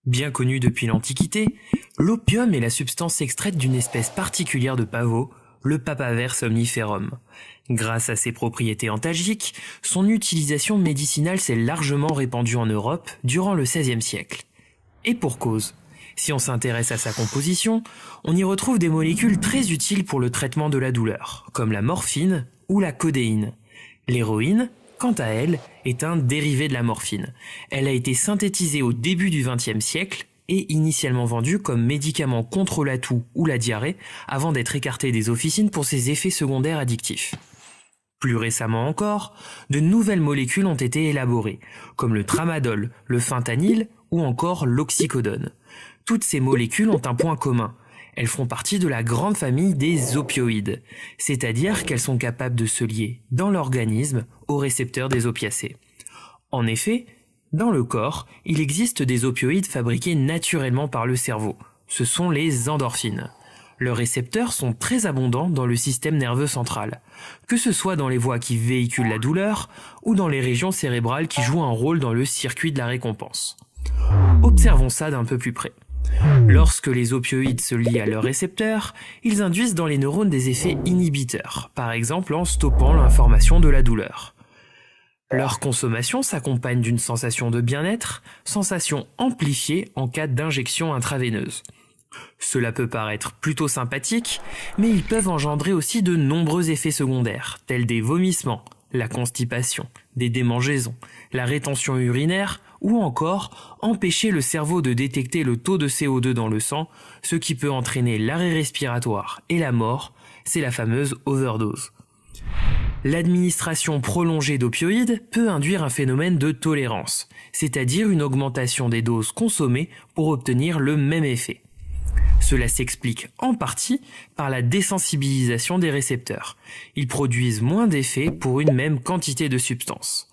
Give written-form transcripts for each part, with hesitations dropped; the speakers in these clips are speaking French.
Bien connu depuis l'Antiquité, l'opium est la substance extraite d'une espèce particulière de pavot, le Papaver somniferum. Grâce à ses propriétés antalgiques, son utilisation médicinale s'est largement répandue en Europe durant le XVIe siècle. Et pour cause. Si on s'intéresse à sa composition, on y retrouve des molécules très utiles pour le traitement de la douleur, comme la morphine ou la codéine. L'héroïne, quant à elle, est un dérivé de la morphine. Elle a été synthétisée au début du XXe siècle et initialement vendue comme médicament contre la toux ou la diarrhée avant d'être écartée des officines pour ses effets secondaires addictifs. Plus récemment encore, de nouvelles molécules ont été élaborées, comme le tramadol, le fentanyl ou encore l'oxycodone. Toutes ces molécules ont un point commun. Elles font partie de la grande famille des opioïdes, c'est-à-dire qu'elles sont capables de se lier dans l'organisme aux récepteurs des opiacés. En effet, dans le corps, il existe des opioïdes fabriqués naturellement par le cerveau. Ce sont les endorphines. Leurs récepteurs sont très abondants dans le système nerveux central, que ce soit dans les voies qui véhiculent la douleur ou dans les régions cérébrales qui jouent un rôle dans le circuit de la récompense. Observons ça d'un peu plus près. Lorsque les opioïdes se lient à leurs récepteurs, ils induisent dans les neurones des effets inhibiteurs, par exemple en stoppant l'information de la douleur. Leur consommation s'accompagne d'une sensation de bien-être, sensation amplifiée en cas d'injection intraveineuse. Cela peut paraître plutôt sympathique, mais ils peuvent engendrer aussi de nombreux effets secondaires, tels des vomissements, la constipation, des démangeaisons, la rétention urinaire ou encore empêcher le cerveau de détecter le taux de CO2 dans le sang, ce qui peut entraîner l'arrêt respiratoire et la mort, c'est la fameuse overdose. L'administration prolongée d'opioïdes peut induire un phénomène de tolérance, c'est-à-dire une augmentation des doses consommées pour obtenir le même effet. Cela s'explique en partie par la désensibilisation des récepteurs. Ils produisent moins d'effets pour une même quantité de substance.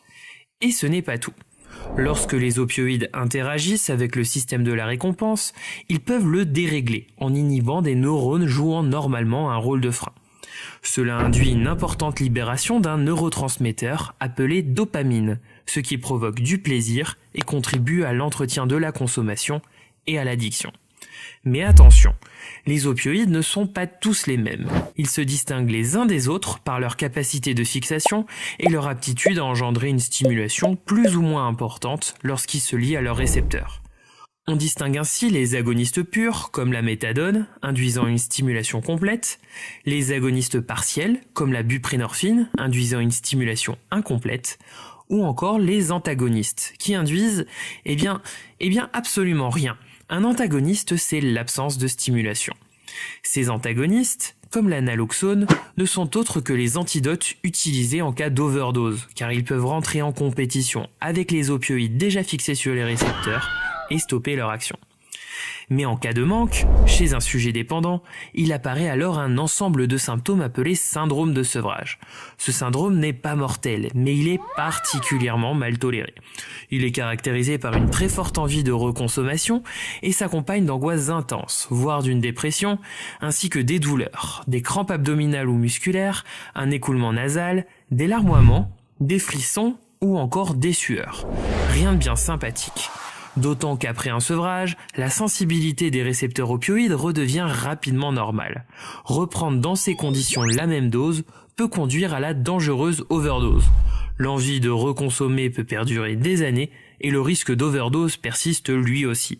Et ce n'est pas tout. Lorsque les opioïdes interagissent avec le système de la récompense, ils peuvent le dérégler en inhibant des neurones jouant normalement un rôle de frein. Cela induit une importante libération d'un neurotransmetteur appelé dopamine, ce qui provoque du plaisir et contribue à l'entretien de la consommation et à l'addiction. Mais attention, les opioïdes ne sont pas tous les mêmes. Ils se distinguent les uns des autres par leur capacité de fixation et leur aptitude à engendrer une stimulation plus ou moins importante lorsqu'ils se lient à leurs récepteurs. On distingue ainsi les agonistes purs, comme la méthadone, induisant une stimulation complète, les agonistes partiels, comme la buprenorphine, induisant une stimulation incomplète, ou encore les antagonistes, qui induisent, absolument rien. Un antagoniste, c'est l'absence de stimulation. Ces antagonistes, comme la naloxone, ne sont autres que les antidotes utilisés en cas d'overdose, car ils peuvent rentrer en compétition avec les opioïdes déjà fixés sur les récepteurs et stopper leur action. Mais en cas de manque, chez un sujet dépendant, il apparaît alors un ensemble de symptômes appelés syndrome de sevrage. Ce syndrome n'est pas mortel, mais il est particulièrement mal toléré. Il est caractérisé par une très forte envie de reconsommation et s'accompagne d'angoisses intenses, voire d'une dépression, ainsi que des douleurs, des crampes abdominales ou musculaires, un écoulement nasal, des larmoiements, des frissons ou encore des sueurs. Rien de bien sympathique. D'autant qu'après un sevrage, la sensibilité des récepteurs opioïdes redevient rapidement normale. Reprendre dans ces conditions la même dose peut conduire à la dangereuse overdose. L'envie de reconsommer peut perdurer des années et le risque d'overdose persiste lui aussi.